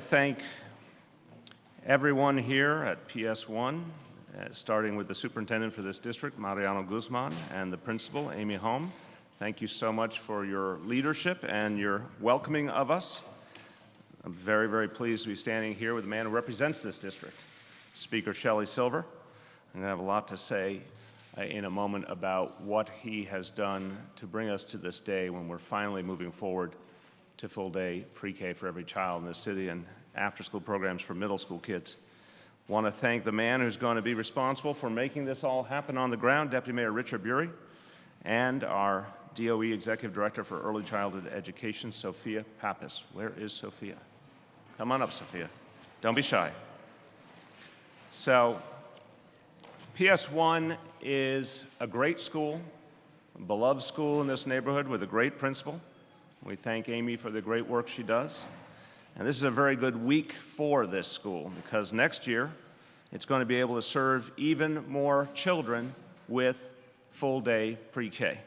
Thank everyone here at PS1, starting with the superintendent for this district, Mariano Guzman, and the principal, Amy Holm. Thank you so much for your leadership and your welcoming of us. I'm very, very pleased to be standing here with the man who represents this district, Speaker Sheldon Silver. I'm going to have a lot to say in a moment about what he has done to bring us to this day when we're finally moving forward to full-day pre-K for every child in the city and after-school programs for middle school kids. I want to thank the man who's going to be responsible for making this all happen on the ground, Deputy Mayor Richard Bury, and our DOE Executive Director for Early Childhood Education, Sophia Pappas. Where is Sophia? Come on up, Sophia. Don't be shy. So, PS1 is a great school, a beloved school in this neighborhood with a great principal. We thank Amy for the great work she does. And this is a very good week for this school because next year it's going to be able to serve even more children with full-day pre-K.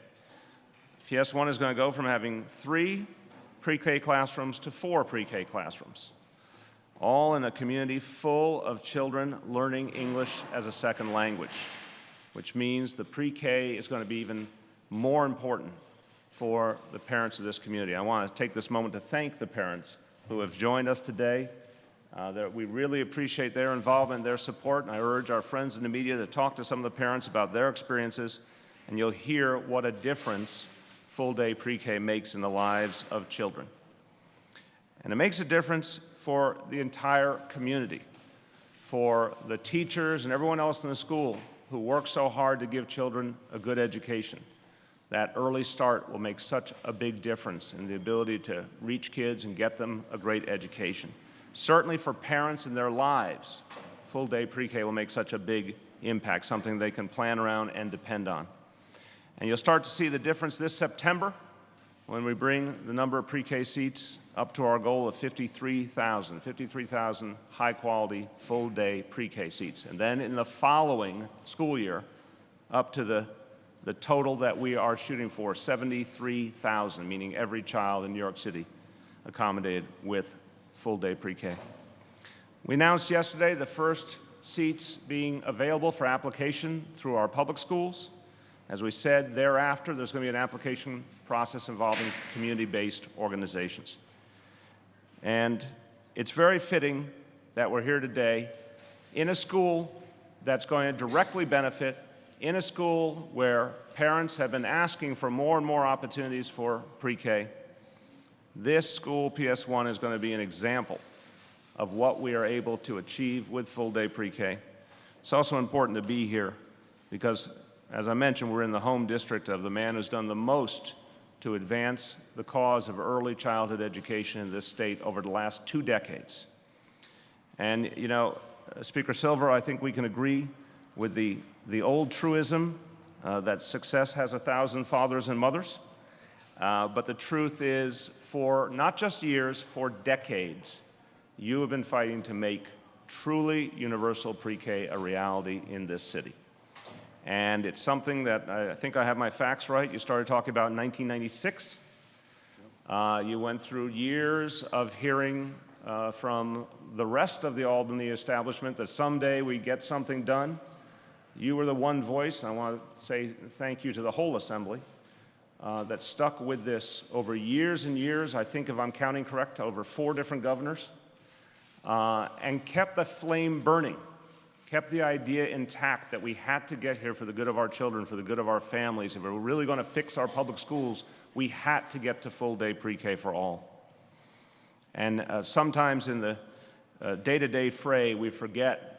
PS1 is going to go from having 3 pre-K classrooms to 4 pre-K classrooms, all in a community full of children learning English as a second language, which means the pre-K is going to be even more important for the parents of this community. I want to take this moment to thank the parents who have joined us today. We really appreciate their involvement, their support, and I urge our friends in the media to talk to some of the parents about their experiences, and you'll hear what a difference full-day pre-K makes in the lives of children. And it makes a difference for the entire community, for the teachers and everyone else in the school who work so hard to give children a good education. That early start will make such a big difference in the ability to reach kids and get them a great education. Certainly for parents in their lives, full-day pre-K will make such a big impact, something they can plan around and depend on. And you'll start to see the difference this September when we bring the number of pre-K seats up to our goal of 53,000 high-quality, full-day pre-K seats. And then in the following school year, up to the total that we are shooting for, 73,000, meaning every child in New York City accommodated with full-day pre-K. We announced yesterday the first seats being available for application through our public schools. As we said, thereafter, there's going to be an application process involving community-based organizations. And it's very fitting that we're here today in a school that's going to directly benefit, in a school where parents have been asking for more and more opportunities for pre-K. This school, PS1, is going to be an example of what we are able to achieve with full-day pre-K. It's also important to be here because, as I mentioned, we're in the home district of the man who's done the most to advance the cause of early childhood education in this state over the last 2 decades. And, you know, Speaker Silver, I think we can agree with the old truism that success has 1,000 fathers and mothers. But the truth is, for not just years, for decades, you have been fighting to make truly universal pre-K a reality in this city. And it's something that I think I have my facts right. You started talking about in 1996. You went through years of hearing from the rest of the Albany establishment that someday we'd get something done. You were the one voice, and I want to say thank you to the whole Assembly, that stuck with this over years and years. I think, if I'm counting correct, over 4 different governors, and kept the flame burning, kept the idea intact that we had to get here for the good of our children, for the good of our families. If we were really going to fix our public schools, we had to get to full-day pre-K for all. And sometimes in the day-to-day fray, we forget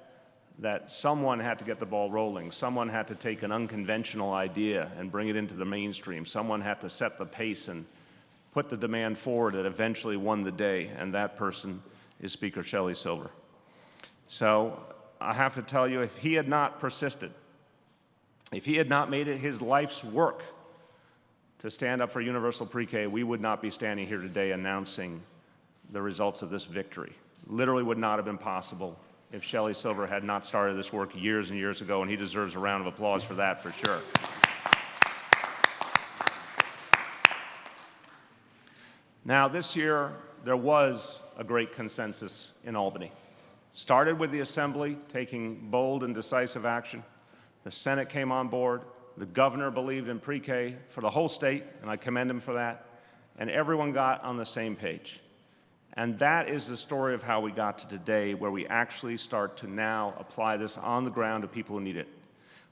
that someone had to get the ball rolling. Someone had to take an unconventional idea and bring it into the mainstream. Someone had to set the pace and put the demand forward that eventually won the day, and that person is Speaker Sheldon Silver. So I have to tell you, if he had not persisted, if he had not made it his life's work to stand up for universal pre-K, we would not be standing here today announcing the results of this victory. Literally would not have been possible if Sheldon Silver had not started this work years and years ago, and he deserves a round of applause for that, for sure. Now, this year, there was a great consensus in Albany. Started with the Assembly taking bold and decisive action. The Senate came on board. The governor believed in pre-K for the whole state, and I commend him for that. And everyone got on the same page. And that is the story of how we got to today, where we actually start to now apply this on the ground to people who need it.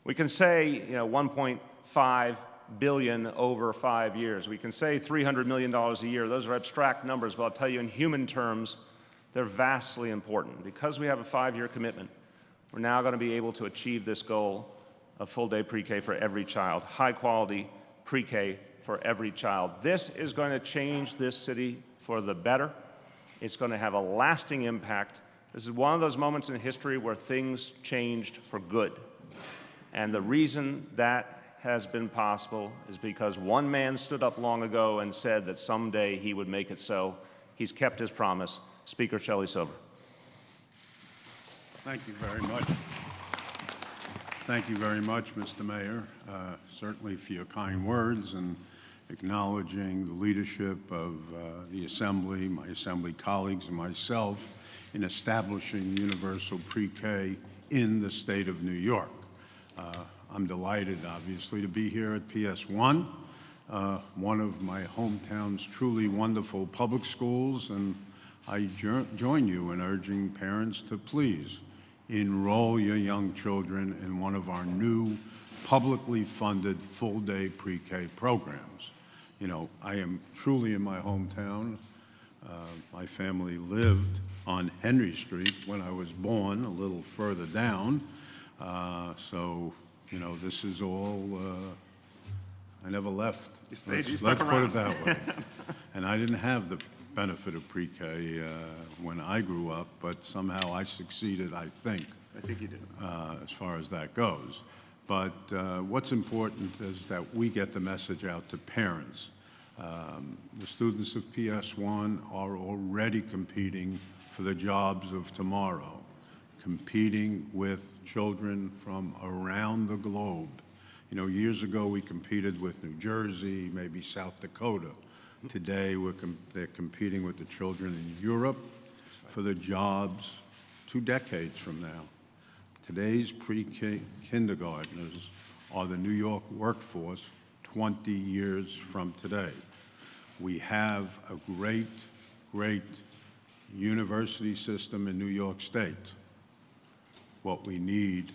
We can say, 1.5 billion over 5 years. We can say $300 million a year. Those are abstract numbers, but I'll tell you in human terms, they're vastly important. Because we have a 5-year commitment, we're now going to be able to achieve this goal of full-day pre-K for every child, high-quality pre-K for every child. This is going to change this city for the better. It's going to have a lasting impact. This is one of those moments in history where things changed for good. And the reason that has been possible is because one man stood up long ago and said that someday he would make it so. He's kept his promise. Speaker Sheldon Silver. Thank you very much. Thank you very much, Mr. Mayor, certainly for your kind words and acknowledging the leadership of the Assembly, my Assembly colleagues, and myself in establishing universal pre-K in the state of New York. I'm delighted, obviously, to be here at PS1, one of my hometown's truly wonderful public schools, and I join you in urging parents to please enroll your young children in one of our new publicly funded full-day pre-K programs. I am truly in my hometown. My family lived on Henry Street when I was born, a little further down. This is all, I never left. Let's put it that way. And I didn't have the benefit of pre-K when I grew up, but somehow I succeeded, I think. I think you did. As far as that goes. But what's important is that we get the message out to parents. The students of PS1 are already competing for the jobs of tomorrow, competing with children from around the globe. Years ago we competed with New Jersey, maybe South Dakota. Today they're competing with the children in Europe for the jobs 2 decades from now. Today's pre-kindergartners are the New York workforce 20 years from today. We have a great, great university system in New York State. What we need,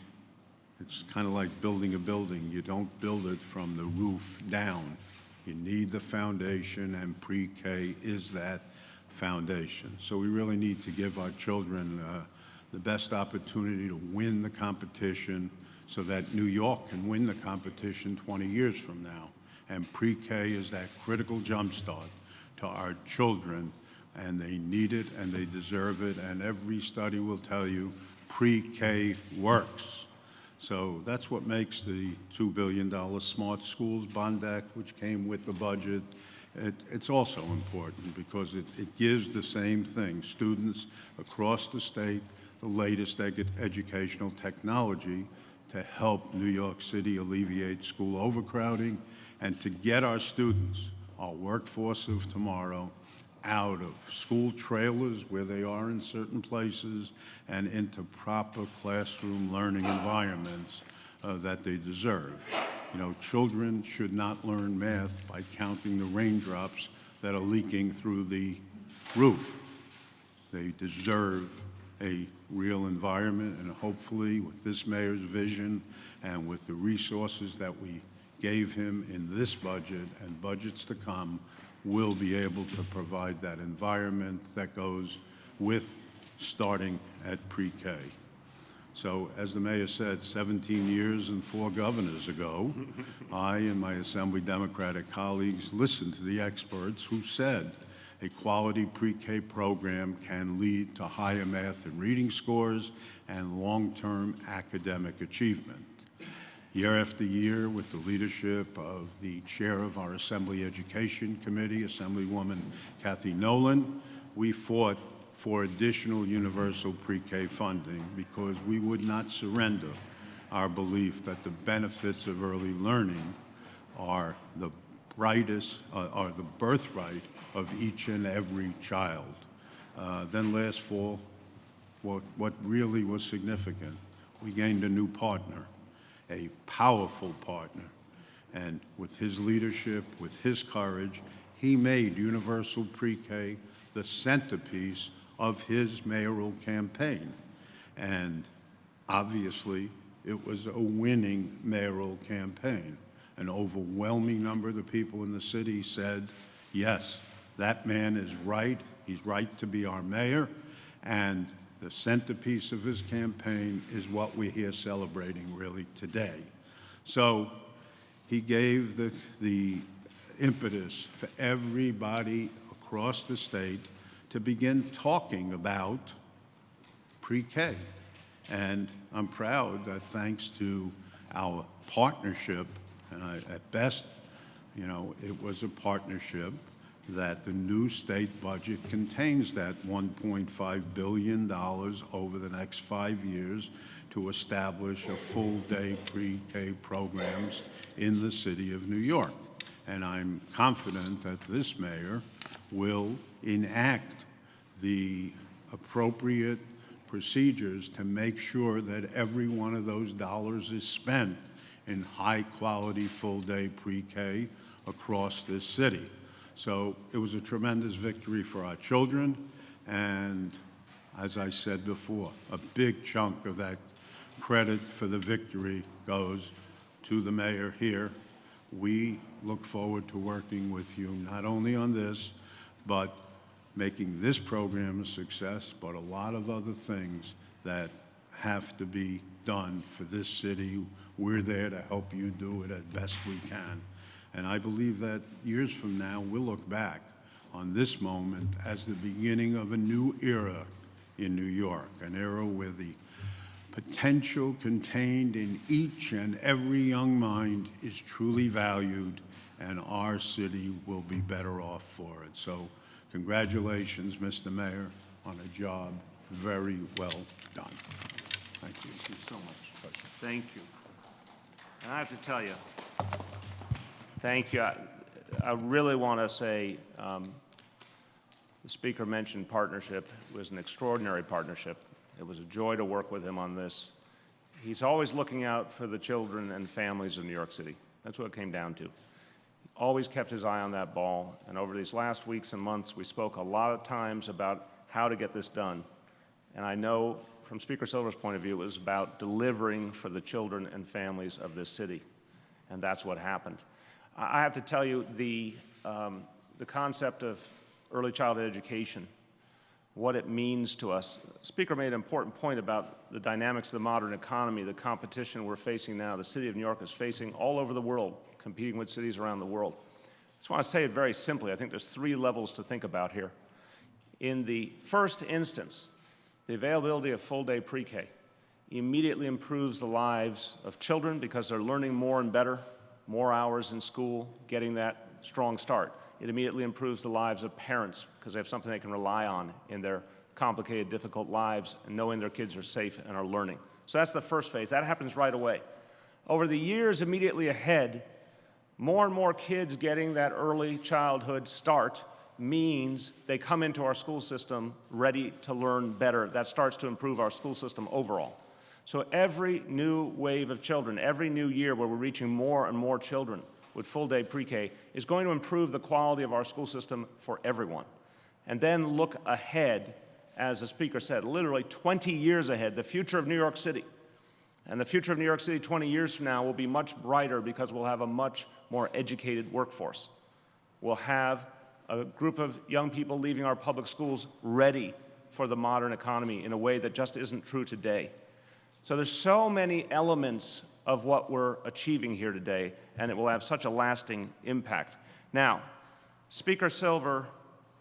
it's kind of like building a building. You don't build it from the roof down. You need the foundation, and pre-K is that foundation. So we really need to give our children the best opportunity to win the competition so that New York can win the competition 20 years from now. And pre-K is that critical jumpstart to our children, and they need it and they deserve it, and every study will tell you pre-K works. So that's what makes the $2 billion Smart Schools Bond Act, which came with the budget. It's also important because it gives the same thing, students across the state, the latest educational technology to help New York City alleviate school overcrowding and to get our students, our workforce of tomorrow, out of school trailers where they are in certain places and into proper classroom learning environments that they deserve. Children should not learn math by counting the raindrops that are leaking through the roof. They deserve a real environment, and hopefully with this mayor's vision and with the resources that we gave him in this budget and budgets to come, we'll be able to provide that environment that goes with starting at pre-K. So, as the mayor said, 17 years and 4 governors ago, I and my Assembly Democratic colleagues listened to the experts who said a quality pre-K program can lead to higher math and reading scores and long-term academic achievement. Year after year, with the leadership of the chair of our Assembly Education Committee, Assemblywoman Kathy Nolan, we fought for additional universal pre-K funding because we would not surrender our belief that the benefits of early learning are the birthright of each and every child. Then last fall, what really was significant, we gained a new partner, a powerful partner. And with his leadership, with his courage, he made universal pre-K the centerpiece of his mayoral campaign. And obviously, it was a winning mayoral campaign. An overwhelming number of the people in the city said, yes, that man is right. He's right to be our mayor. And the centerpiece of his campaign is what we're here celebrating really today. So he gave the impetus for everybody across the state to begin talking about pre-K. And I'm proud that thanks to our partnership, and at best, it was a partnership, that the new state budget contains that $1.5 billion over the next 5 years to establish a full-day pre-K programs in the city of New York. And I'm confident that this mayor will enact the appropriate procedures to make sure that every one of those dollars is spent in high-quality full-day pre-K across this city. So it was a tremendous victory for our children, and as I said before, a big chunk of that credit for the victory goes to the mayor here. We look forward to working with you not only on this, but making this program a success, but a lot of other things that have to be done for this city. We're there to help you do it as best we can. And I believe that years from now, we'll look back on this moment as the beginning of a new era in New York, an era where the potential contained in each and every young mind is truly valued, and our city will be better off for it. So congratulations, Mr. Mayor, on a job very well done. Thank you. Thank you so much. Thank you. And I have to tell you, thank you. I really want to say the Speaker mentioned partnership. It was an extraordinary partnership. It was a joy to work with him on this. He's always looking out for the children and families of New York City. That's what it came down to. He always kept his eye on that ball, and over these last weeks and months, we spoke a lot of times about how to get this done. And I know from Speaker Silver's point of view, it was about delivering for the children and families of this city, and that's what happened. I have to tell you, the concept of early childhood education, what it means to us. The Speaker made an important point about the dynamics of the modern economy, the competition we're facing now, the city of New York is facing all over the world, competing with cities around the world. I just want to say it very simply. I think there's 3 levels to think about here. In the first instance, the availability of full-day pre-K immediately improves the lives of children because they're learning more and better, more hours in school, getting that strong start. It immediately improves the lives of parents because they have something they can rely on in their complicated, difficult lives, and knowing their kids are safe and are learning. So that's the first phase. That happens right away. Over the years immediately ahead, more and more kids getting that early childhood start means they come into our school system ready to learn better. That starts to improve our school system overall. So every new wave of children, every new year where we're reaching more and more children with full-day pre-K is going to improve the quality of our school system for everyone. And then look ahead, as the Speaker said, literally 20 years ahead, the future of New York City. And the future of New York City 20 years from now will be much brighter because we'll have a much more educated workforce. We'll have a group of young people leaving our public schools ready for the modern economy in a way that just isn't true today. So there's so many elements of what we're achieving here today, and it will have such a lasting impact. Now, Speaker Silver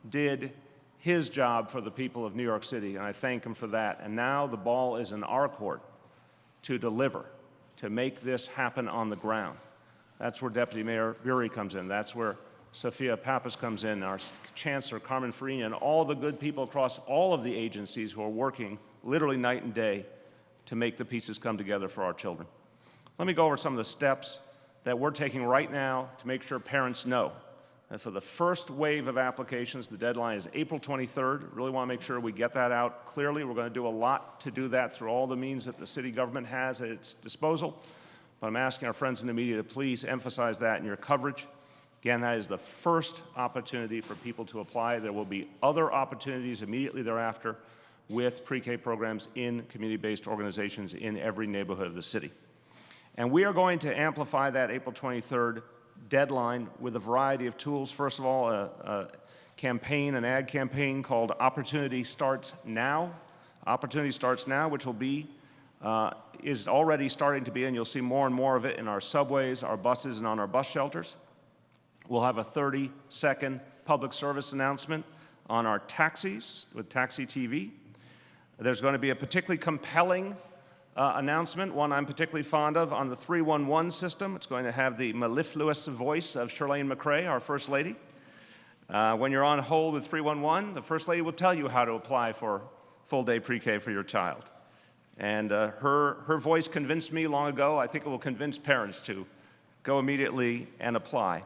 did his job for the people of New York City, and I thank him for that. And now the ball is in our court to deliver, to make this happen on the ground. That's where Deputy Mayor Burey comes in. That's where Sophia Pappas comes in, our Chancellor Carmen Farina, and all the good people across all of the agencies who are working literally night and day to make the pieces come together for our children. Let me go over some of the steps that we're taking right now to make sure parents know And for the first wave of applications, the deadline is April 23rd. Really want to make sure we get that out clearly. We're going to do a lot to do that through all the means that the city government has at its disposal. But I'm asking our friends in the media to please emphasize that in your coverage. Again, that is the first opportunity for people to apply. There will be other opportunities immediately thereafter with pre-K programs in community-based organizations in every neighborhood of the city. And we are going to amplify that April 23rd deadline with a variety of tools. First of all, a campaign, an ad campaign called Opportunity Starts Now. Opportunity Starts Now, which will be, is already starting to be, and you'll see more and more of it in our subways, our buses, and on our bus shelters. We'll have a 30-second public service announcement on our taxis with Taxi TV. There's going to be a particularly compelling announcement, one I'm particularly fond of, on the 311 system. It's going to have the mellifluous voice of Shirlane McRae, our First Lady. When you're on hold with 311, the First Lady will tell you how to apply for full-day pre-K for your child. And her voice convinced me long ago. I think it will convince parents to go immediately and apply.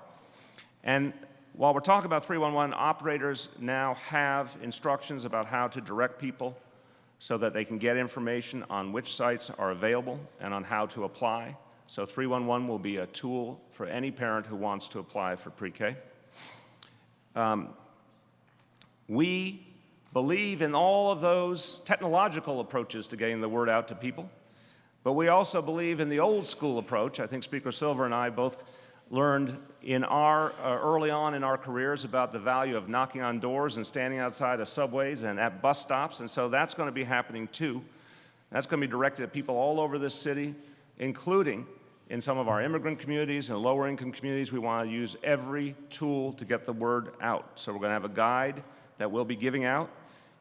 And while we're talking about 311, operators now have instructions about how to direct people so that they can get information on which sites are available and on how to apply. So 311 will be a tool for any parent who wants to apply for pre-K. We believe in all of those technological approaches to getting the word out to people, but we also believe in the old school approach. I think Speaker Silver and I both learned in our early on in our careers about the value of knocking on doors and standing outside of subways and at bus stops, and so that's going to be happening too. That's going to be directed at people all over this city, including in some of our immigrant communities and lower income communities. We want to use every tool to get the word out. So we're going to have a guide that we'll be giving out.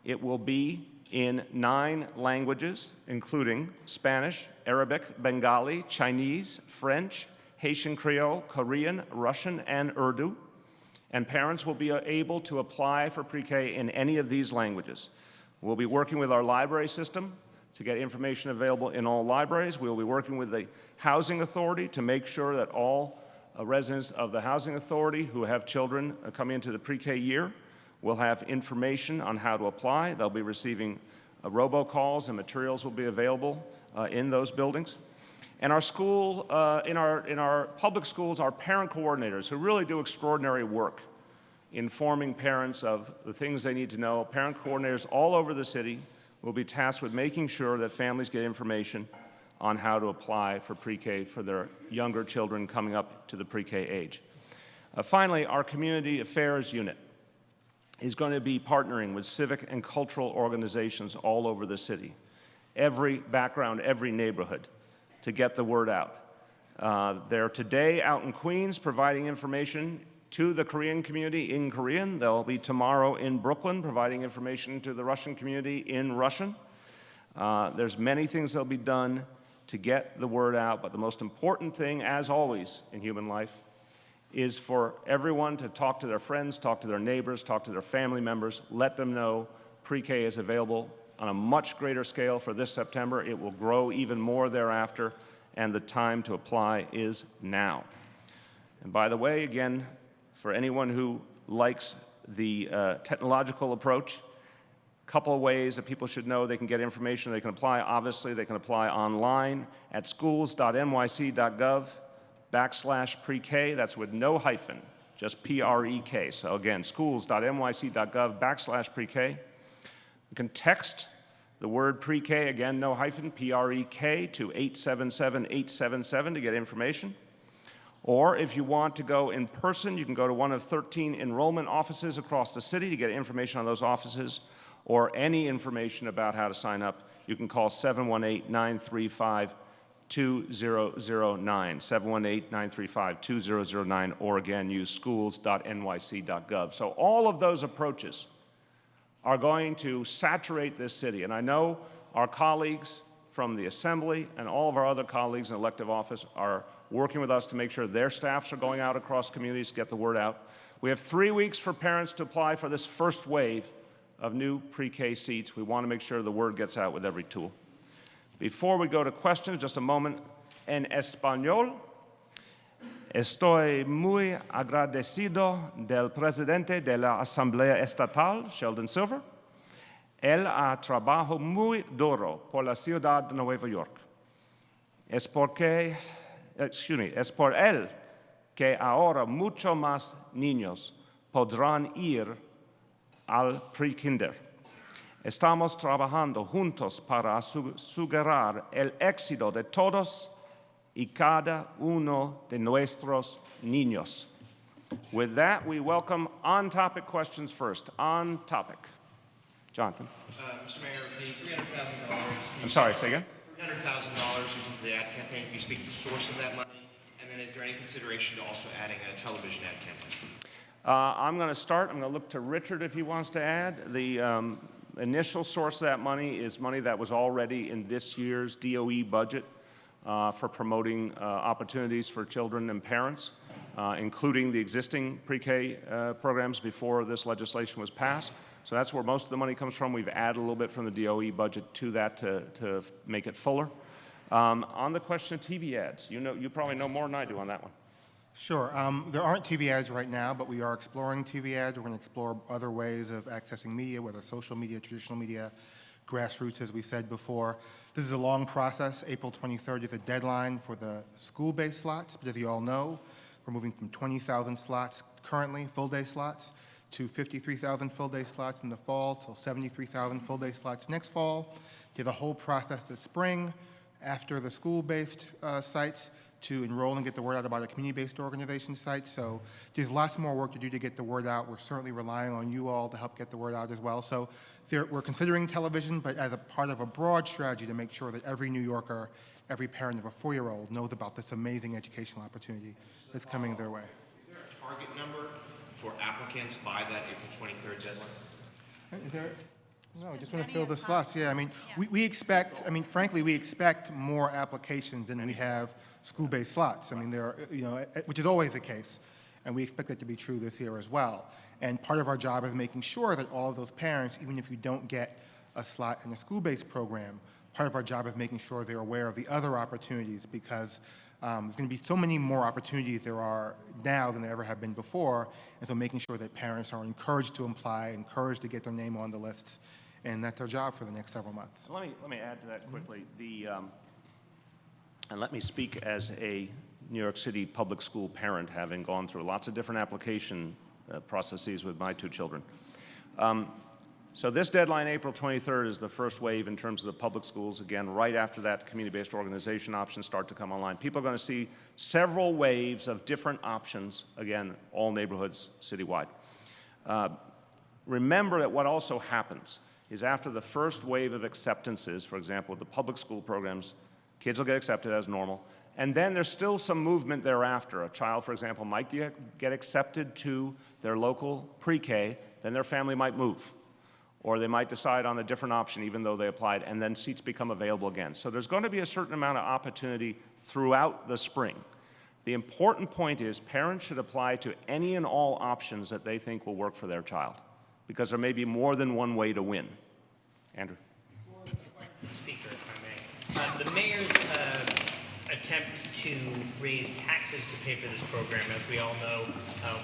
It will be in 9 languages, including Spanish, Arabic, Bengali, Chinese, French, Haitian Creole, Korean, Russian, and Urdu. And parents will be able to apply for pre-K in any of these languages. We'll be working with our library system to get information available in all libraries. We'll be working with the Housing Authority to make sure that all residents of the Housing Authority who have children coming into the pre-K year will have information on how to apply. They'll be receiving robocalls, and materials will be available in those buildings. And our school, in our public schools, our parent coordinators, who really do extraordinary work informing parents of the things they need to know, parent coordinators all over the city will be tasked with making sure that families get information on how to apply for pre-K for their younger children coming up to the pre-K age. Finally, our community affairs unit is going to be partnering with civic and cultural organizations all over the city, every background, every neighborhood, to get the word out. They're today out in Queens providing information to the Korean community in Korean. They'll be tomorrow in Brooklyn providing information to the Russian community in Russian. There's many things that'll be done to get the word out, but the most important thing, as always in human life, is for everyone to talk to their friends, talk to their neighbors, talk to their family members, let them know pre-K is available on a much greater scale for this September. It will grow even more thereafter, and the time to apply is now. And by the way, again, for anyone who likes the technological approach, a couple of ways that people should know they can get information. They can apply, obviously, they can apply online at schools.nyc.gov/pre-K. That's with no hyphen, just P-R-E-K. So again, schools.nyc.gov/pre-K. You can text the word pre-K, again, no hyphen, P-R-E-K, to 877-877 to get information. Or if you want to go in person, you can go to one of 13 enrollment offices across the city to get information on those offices, or any information about how to sign up. You can call 718-935-2009, 718-935-2009, or again, use schools.nyc.gov. So all of those approaches are going to saturate this city. And I know our colleagues from the Assembly and all of our other colleagues in elective office are working with us to make sure their staffs are going out across communities to get the word out. We have 3 weeks for parents to apply for this first wave of new pre-K seats. We want to make sure the word gets out with every tool. Before we go to questions, just a moment. En español, Estoy muy agradecido del presidente de la Asamblea Estatal, Sheldon Silver. Él ha trabajado muy duro por la ciudad de Nueva York. Es por él que ahora mucho más niños podrán ir al pre-kinder. Estamos trabajando juntos para asegurar el éxito de todos y cada uno de nuestros niños. With that, we welcome on-topic questions first. On topic. Jonathan. Mr. Mayor, the $300,000. I'm sorry, say again? $300,000 using for the ad campaign. Can you speak to the source of that money? And then is there any consideration to also adding a television ad campaign? I'm going to start. I'm going to look to Richard if he wants to add. The initial source of that money is money that was already in this year's DOE budget for promoting opportunities for children and parents, including the existing pre-K programs before this legislation was passed. So that's where most of the money comes from. We've added a little bit from the DOE budget to that to make it fuller. On the question of TV ads, you probably know more than I do on that one. Sure. There aren't TV ads right now, but we are exploring TV ads. We're going to explore other ways of accessing media, whether social media, traditional media, grassroots, as we said before. This is a long process. April 23rd is the deadline for the school-based slots, but as you all know, we're moving from 20,000 slots currently, full-day slots, to 53,000 full-day slots in the fall, till 73,000 full-day slots next fall, to the whole process this spring, after the school-based sites, to enroll and get the word out about a community-based organization site. So there's lots more work to do to get the word out. We're certainly relying on you all to help get the word out as well. So we're considering television, but as a part of a broad strategy to make sure that every New Yorker, every parent of a 4-year-old knows about this amazing educational opportunity that's coming their way. Is there a target number for applicants by that April 23rd deadline? No, we just want to fill the slots. Yeah, I mean, we expect, frankly, we expect more applications than we have school-based slots. I mean, there are, which is always the case, and we expect that to be true this year as well. And part of our job is making sure that all of those parents, even if you don't get a slot in a school-based program, part of our job is making sure they're aware of the other opportunities, because there's going to be so many more opportunities there are now than there ever have been before, and so making sure that parents are encouraged to apply, encouraged to get their name on the lists, and that's our job for the next several months. Let me add to that quickly. And let me speak as a New York City public school parent, having gone through lots of different application processes with my 2 children. So this deadline, April 23rd, is the first wave in terms of the public schools. Again, right after that, community-based organization options start to come online. People are going to see several waves of different options, again, all neighborhoods citywide. Remember that what also happens is after the first wave of acceptances, for example, the public school programs, kids will get accepted as normal, and then there's still some movement thereafter. A child, for example, might get accepted to their local pre-K, then their family might move, or they might decide on a different option even though they applied, and then seats become available again. So there's going to be a certain amount of opportunity throughout the spring. The important point is parents should apply to any and all options that they think will work for their child, because there may be more than one way to win. Andrew. Speaker, if I may. The mayor's attempt to raise taxes to pay for this program, as we all know,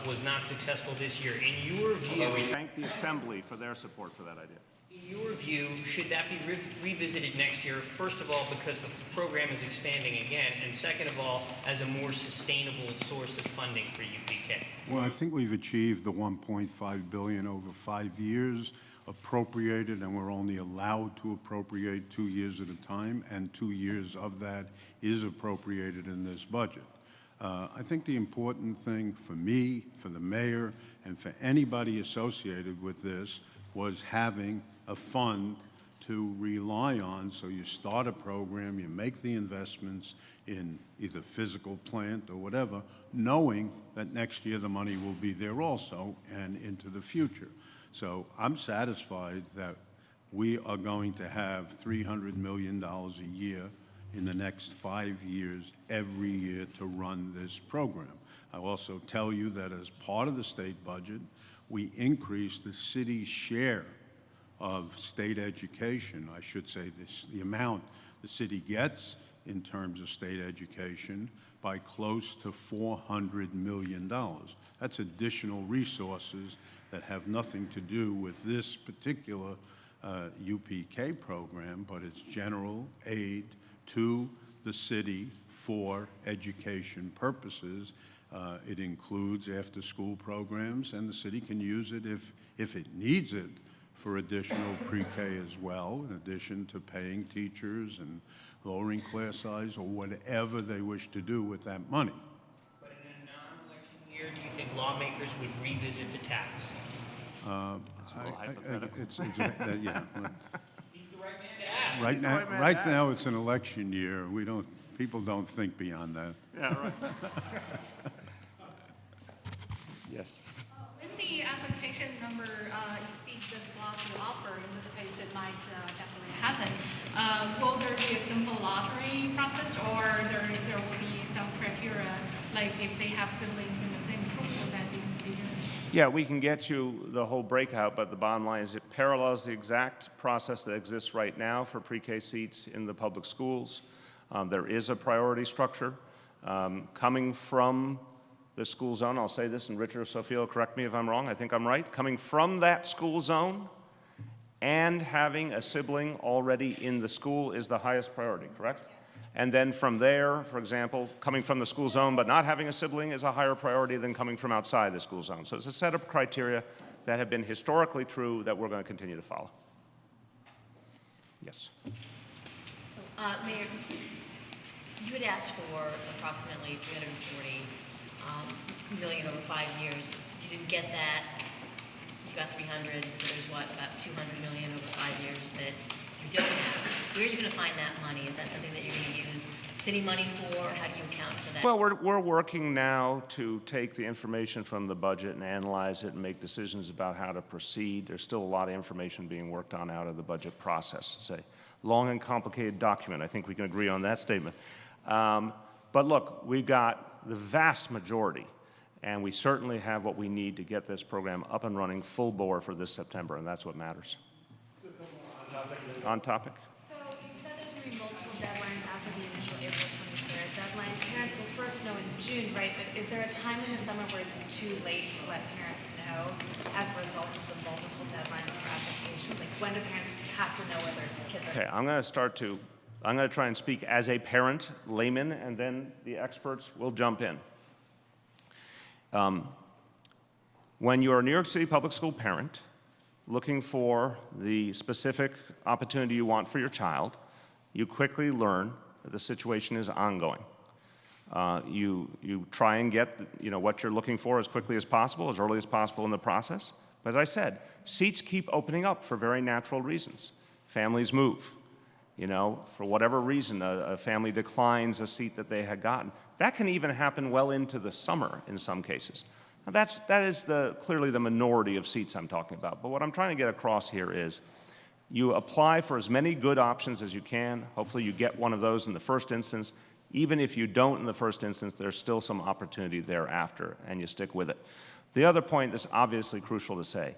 was not successful this year. In your view... Although we thank the Assembly for their support for that idea. In your view, should that be revisited next year, first of all, because the program is expanding again, and second of all, as a more sustainable source of funding for UPK? Well, I think we've achieved the $1.5 billion over 5 years appropriated, and we're only allowed to appropriate 2 years at a time, and 2 years of that is appropriated in this budget. I think the important thing for me, for the mayor, and for anybody associated with this was having a fund to rely on. So you start a program, you make the investments in either physical plant or whatever, knowing that next year the money will be there also and into the future. So I'm satisfied that we are going to have $300 million a year in the next 5 years, every year, to run this program. I'll also tell you that as part of the state budget, we increased the city's share of state education. I should say the amount the city gets in terms of state education by close to $400 million. That's additional resources that have nothing to do with this particular UPK program, but it's general aid to the city for education purposes. It includes after-school programs, and the city can use it if it needs it for additional pre-K as well, in addition to paying teachers and lowering class size or whatever they wish to do with that money. But in a non-election year, do you think lawmakers would revisit the tax? Yeah. He's the right man to ask. Right now, it's an election year. People don't think beyond that. Yeah, right. Yes. When the application number exceeds the slot you offer, in this case it might definitely happen, will there be a simple lottery process, or there will be some criteria, like if they have siblings in the same school, will that be considered? Yeah, we can get you the whole breakout, but the bottom line is it parallels the exact process that exists right now for pre-K seats in the public schools. There is a priority structure coming from the school zone. I'll say this, and Richard or Sophia will correct me if I'm wrong. I think I'm right. Coming from that school zone and having a sibling already in the school is the highest priority, correct? And then from there, for example, coming from the school zone but not having a sibling is a higher priority than coming from outside the school zone. So it's a set of criteria that have been historically true that we're going to continue to follow. Yes. Mayor, you had asked for approximately $340 million over 5 years. You didn't get that. You got 300, so there's what, about 200 million over 5 years that you don't have. Where are you going to find that money? Is that something that you're going to use city money for, or how do you account for that? Well, we're working now to take the information from the budget and analyze it and make decisions about how to proceed. There's still a lot of information being worked on out of the budget process. It's a long and complicated document. I think we can agree on that statement. But look, we've got the vast majority, and we certainly have what we need to get this program up and running full bore for this September, and that's what matters. On topic? So you said there's going to be multiple deadlines after the initial April 23rd deadline. Parents will first know in June, right? But is there a time in the summer where it's too late to let parents know as a result of the multiple deadlines for applications? Like, when do parents have to know whether kids are... Okay, I'm going to try and speak as a parent, layman, and then the experts will jump in. When you're a New York City public school parent looking for the specific opportunity you want for your child, you quickly learn that the situation is ongoing. You try and get what you're looking for as quickly as possible, as early as possible in the process. But as I said, seats keep opening up for very natural reasons. Families move. For whatever reason, a family declines a seat that they had gotten. That can even happen well into the summer in some cases. Now that is clearly the minority of seats I'm talking about. But what I'm trying to get across here is you apply for as many good options as you can. Hopefully you get one of those in the first instance. Even if you don't in the first instance, there's still some opportunity thereafter, and you stick with it. The other point that's obviously crucial to say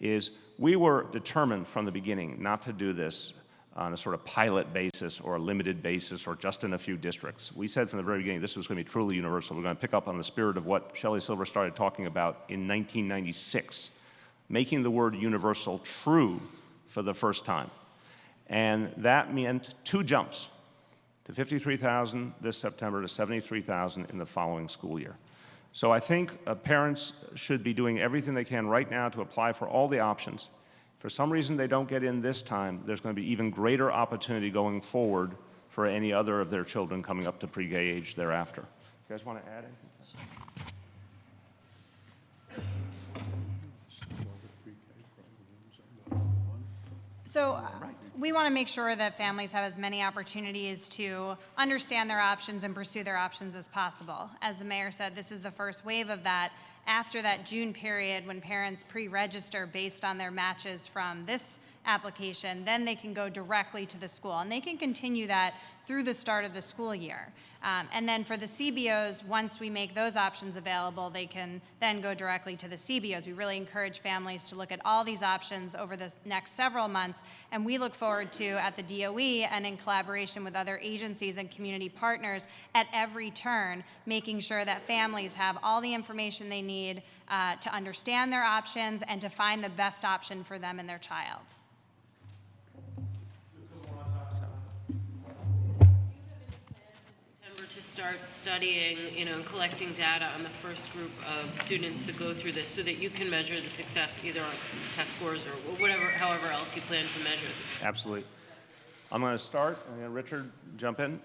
is we were determined from the beginning not to do this on a sort of pilot basis or a limited basis or just in a few districts. We said from the very beginning this was going to be truly universal. We're going to pick up on the spirit of what Shelley Silver started talking about in 1996, making the word universal true for the first time. And that meant 2 jumps, to 53,000 this September to 73,000 in the following school year. So I think parents should be doing everything they can right now to apply for all the options. For some reason they don't get in this time, there's going to be even greater opportunity going forward for any other of their children coming up to pre-K age thereafter. You guys want to add anything? So we want to make sure that families have as many opportunities to understand their options and pursue their options as possible. As the mayor said, this is the first wave of that, after that June period, when parents pre-register based on their matches from this application, then they can go directly to the school. And they can continue that through the start of the school year. And then for the CBOs, once we make those options available, they can then go directly to the CBOs. We really encourage families to look at all these options over the next several months, and we look forward to, at the DOE and in collaboration with other agencies and community partners, at every turn, making sure that families have all the information they need to understand their options and to find the best option for them and their child. To start studying, and collecting data on the first group of students that go through this so that you can measure the success either on test scores or whatever, however else you plan to measure. Absolutely. I'm going to start, and Richard, jump in.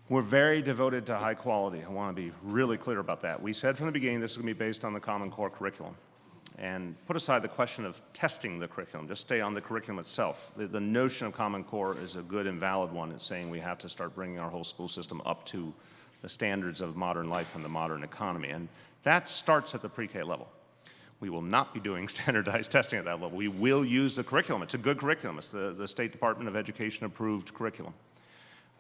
We're very devoted to high quality. I want to be really clear about that. We said from the beginning this is going to be based on the Common Core curriculum. And put aside the question of testing the curriculum, just stay on the curriculum itself. The notion of Common Core is a good and valid one. It's saying we have to start bringing our whole school system up to the standards of modern life and the modern economy. And that starts at the pre-K level. We will not be doing standardized testing at that level. We will use the curriculum. It's a good curriculum. It's the State Department of Education approved curriculum.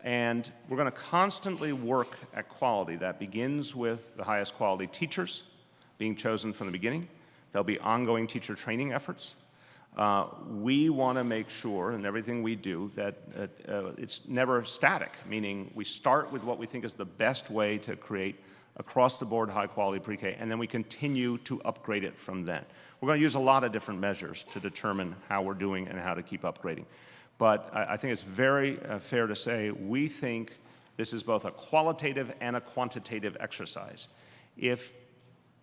And we're going to constantly work at quality. That begins with the highest quality teachers being chosen from the beginning. There'll be ongoing teacher training efforts. We want to make sure in everything we do that it's never static, meaning we start with what we think is the best way to create across-the-board high-quality pre-K, and then we continue to upgrade it from then. We're going to use a lot of different measures to determine how we're doing and how to keep upgrading. But I think it's very fair to say we think this is both a qualitative and a quantitative exercise. If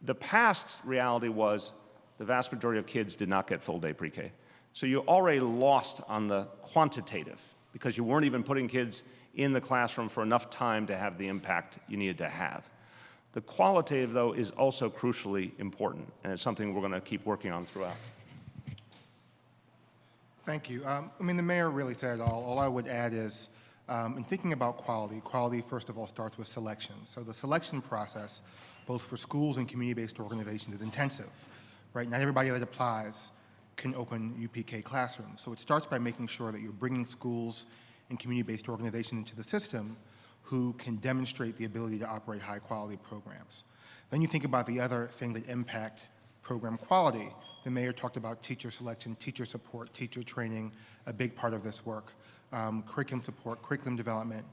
the past reality was the vast majority of kids did not get full-day pre-K. So you already lost on the quantitative because you weren't even putting kids in the classroom for enough time to have the impact you needed to have. The qualitative, though, is also crucially important, and it's something we're going to keep working on throughout. Thank you. The mayor really said it all. All I would add is, in thinking about quality, first of all, starts with selection. So the selection process, both for schools and community-based organizations, is intensive, right? Not everybody that applies can open UPK classrooms. So it starts by making sure that you're bringing schools and community-based organizations into the system who can demonstrate the ability to operate high-quality programs. Then you think about the other thing that impact program quality. The mayor talked about teacher selection, teacher support, teacher training, a big part of this work, curriculum support, curriculum development.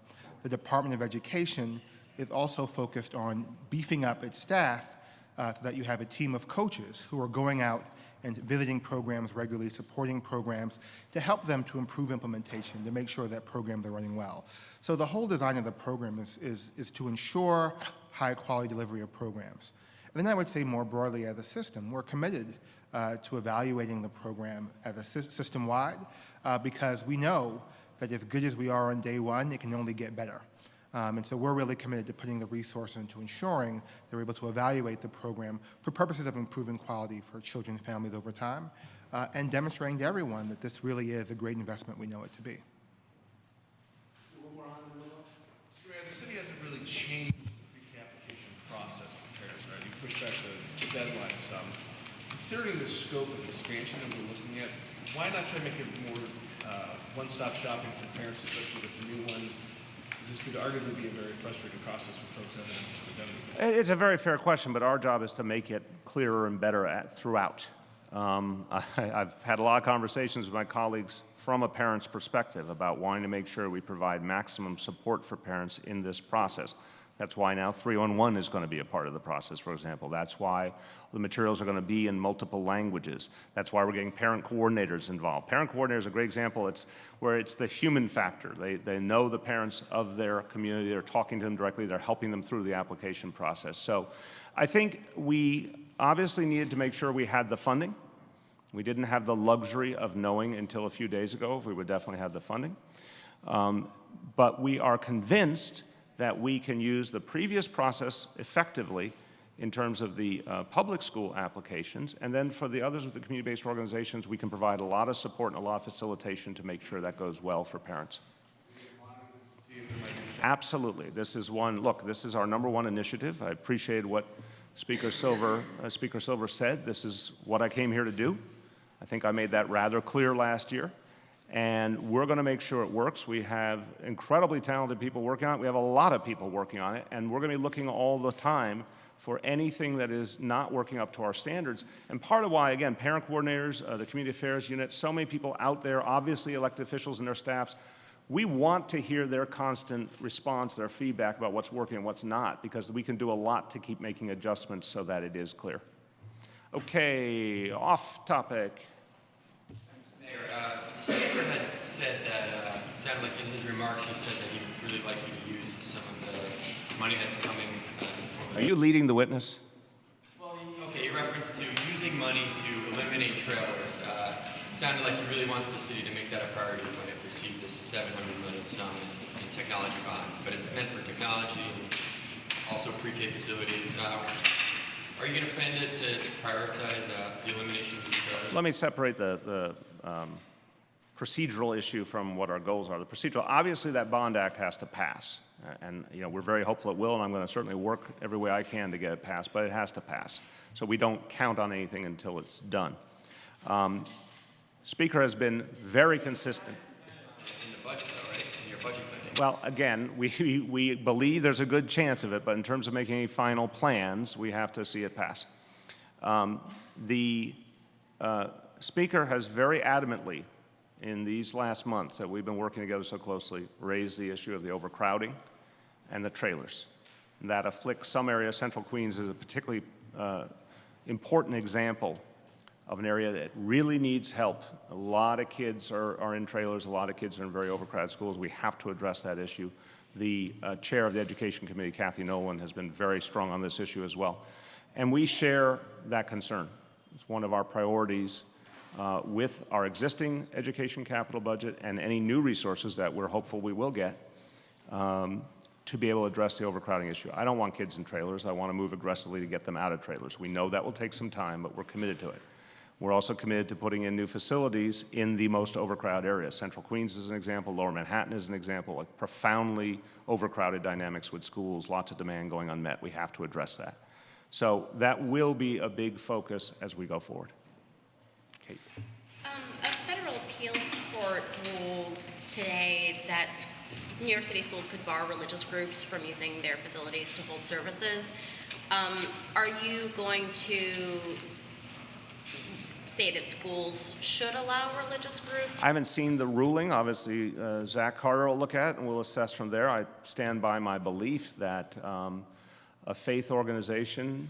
The Department of Education is also focused on beefing up its staff so that you have a team of coaches who are going out and visiting programs regularly, supporting programs to help them to improve implementation, to make sure that programs are running well. So the whole design of the program is to ensure high quality delivery of programs. And then I would say more broadly as a system, we're committed to evaluating the program as a system-wide because we know that as good as we are on day one, it can only get better. And so we're really committed to putting the resources into ensuring that we're able to evaluate the program for purposes of improving quality for children and families over time and demonstrating to everyone that this really is a great investment we know it to be. Mr. Mayor, the city hasn't really changed the pre-application process for parents, right? You pushed back the deadline some. Considering the scope of expansion that we're looking at, why not try to make it more one-stop shopping for parents, especially with the new ones? This could arguably be a very frustrating process for folks having It's a very fair question, but our job is to make it clearer and better throughout. I've had a lot of conversations with my colleagues from a parent's perspective about wanting to make sure we provide maximum support for parents in this process. That's why now 311 is going to be a part of the process, for example. That's why the materials are going to be in multiple languages. That's why we're getting parent coordinators involved. Parent coordinators is a great example. It's where it's the human factor. They know the parents of their community. They're talking to them directly. They're helping them through the application process. So I think we obviously needed to make sure we had the funding. We didn't have the luxury of knowing until a few days ago if we would definitely have the funding. But we are convinced that we can use the previous process effectively in terms of the public school applications, and then for the others with the community-based organizations, we can provide a lot of support and a lot of facilitation to make sure that goes well for parents. to see if there might be Absolutely. This is one, look, this is our #1 initiative. I appreciate what Speaker Silver said. This is what I came here to do. I think I made that rather clear last year. And we're going to make sure it works. We have incredibly talented people working on it. We have a lot of people working on it. And we're going to be looking all the time for anything that is not working up to our standards. And part of why, again, parent coordinators, the community affairs unit, so many people out there, obviously elected officials and their staffs, we want to hear their constant response, their feedback about what's working and what's not, because we can do a lot to keep making adjustments so that it is clear. Okay, off topic. Mayor, the Speaker had said that, sounded like in his remarks, he said that he'd really like you to use some of the money that's coming. Are you leading the witness? Well, okay, you referenced to using money to eliminate trailers. Sounded like he really wants the city to make that a priority when it received this $700 million sum in technology bonds. But it's meant for technology and also pre-K facilities. Are you going to plan to prioritize the elimination of these trailers? Let me separate the procedural issue from what our goals are. The procedural, obviously that bond act has to pass. And we're very hopeful it will, and I'm going to certainly work every way I can to get it passed, but it has to pass. So we don't count on anything until it's done. Speaker has been very consistent. In the budget, though, right? In your budget planning. Well, again, we believe there's a good chance of it, but in terms of making any final plans, we have to see it pass. The Speaker has very adamantly, in these last months that we've been working together so closely, raised the issue of the overcrowding and the trailers. That afflicts some areas. Central Queens is a particularly important example of an area that really needs help. A lot of kids are in trailers. A lot of kids are in very overcrowded schools. We have to address that issue. The chair of the Education Committee, Kathy Nolan, has been very strong on this issue as well. And we share that concern. It's one of our priorities with our existing education capital budget and any new resources that we're hopeful we will get to be able to address the overcrowding issue. I don't want kids in trailers. I want to move aggressively to get them out of trailers. We know that will take some time, but we're committed to it. We're also committed to putting in new facilities in the most overcrowded areas. Central Queens is an example, Lower Manhattan is an example, like profoundly overcrowded dynamics with schools, lots of demand going unmet. We have to address that. So that will be a big focus as we go forward. Kate. A federal appeals court ruled today that New York City schools could bar religious groups from using their facilities to hold services. Are you going to say that schools should allow religious groups? I haven't seen the ruling. Obviously, Zach Carter will look at it and we'll assess from there. I stand by my belief that a faith organization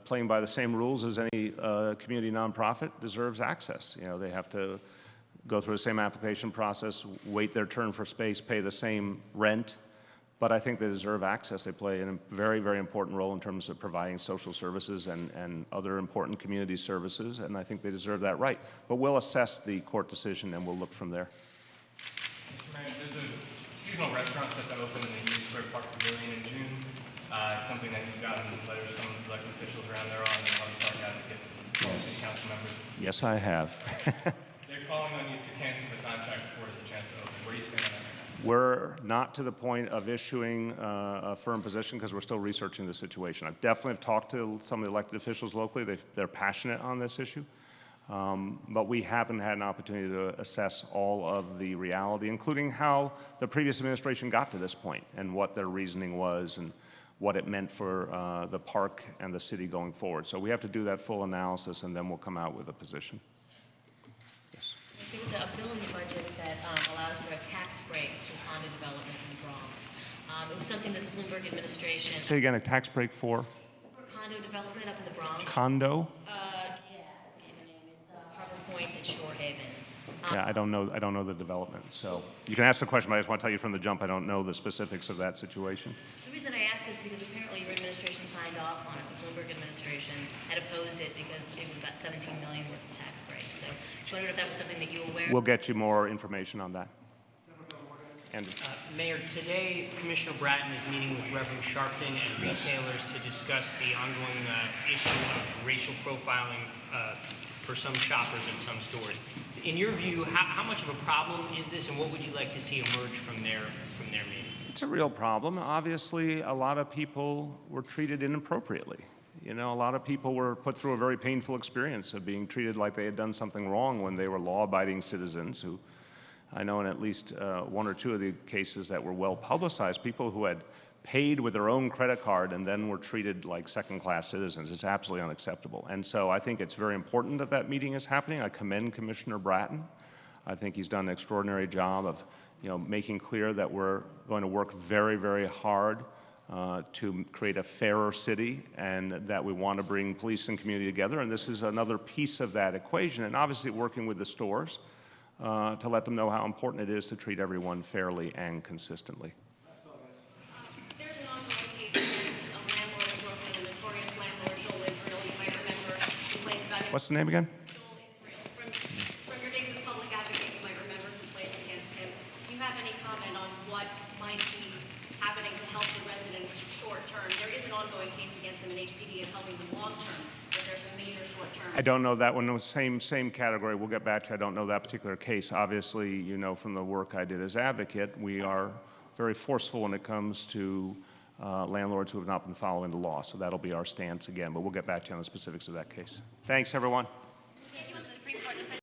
playing by the same rules as any community nonprofit deserves access. They have to go through the same application process, wait their turn for space, pay the same rent, but I think they deserve access. They play a very, very important role in terms of providing social services and other important community services, and I think they deserve that right. But we'll assess the court decision and we'll look from there. There's a seasonal restaurant set to open in the Union Square Park Pavilion in June. It's something that you've gotten letters from elected officials around there on, and other park advocates and city council members. Yes, I have. They're calling on you to cancel the contract before there's a chance to open. Where do you stand on that? We're not to the point of issuing a firm position because we're still researching the situation. I've definitely talked to some of the elected officials locally. They're passionate on this issue, but we haven't had an opportunity to assess all of the reality, including how the previous administration got to this point and what their reasoning was and what it meant for the park and the city going forward. So we have to do that full analysis and then we'll come out with a position. There's a bill in the budget that allows for a tax break to condo development in the Bronx. It was something that the Bloomberg administration... Say again, a tax break for? For condo development up in the Bronx. Condo? Yeah, the name is Harbor Point and Shore Haven. Yeah, I don't know the development. So you can ask the question, but I just want to tell you from the jump, I don't know the specifics of that situation. The reason I ask is because apparently your administration signed off on it. The Bloomberg administration had opposed it because it was about $17 million worth of tax break. So just wondered if that was something that you were aware of. We'll get you more information on that. Andrew. Mayor, today Commissioner Bratton is meeting with Reverend Sharpton and retailers to discuss the ongoing issue of racial profiling for some shoppers in some stores. In your view, how much of a problem is this, and what would you like to see emerge from their meeting? It's a real problem. Obviously, a lot of people were treated inappropriately. You know, a lot of people were put through a very painful experience of being treated like they had done something wrong when they were law-abiding citizens who, I know in at least one or two of the cases that were well publicized, people who had paid with their own credit card and then were treated like second-class citizens. It's absolutely unacceptable. And so I think it's very important that that meeting is happening. I commend Commissioner Bratton. I think he's done an extraordinary job of, making clear that we're going to work very, very hard to create a fairer city and that we want to bring police and community together. And this is another piece of that equation. And obviously working with the stores to let them know how important it is to treat everyone fairly and consistently. There's an ongoing case against a landlord in Brooklyn, a notorious landlord, Joel Israel. You might remember complaints about him. What's the name again? Joel Israel. From your days as public advocate, you might remember complaints against him. Do you have any comment on what might be happening to help the residents short term? There is an ongoing case against them, and HPD is helping them long term, but there's some major short term. I don't know that one. Same category. We'll get back to you. I don't know that particular case. Obviously, from the work I did as advocate, we are very forceful when it comes to landlords who have not been following the law. So that'll be our stance again. But we'll get back to you on the specifics of that case. Thanks, everyone.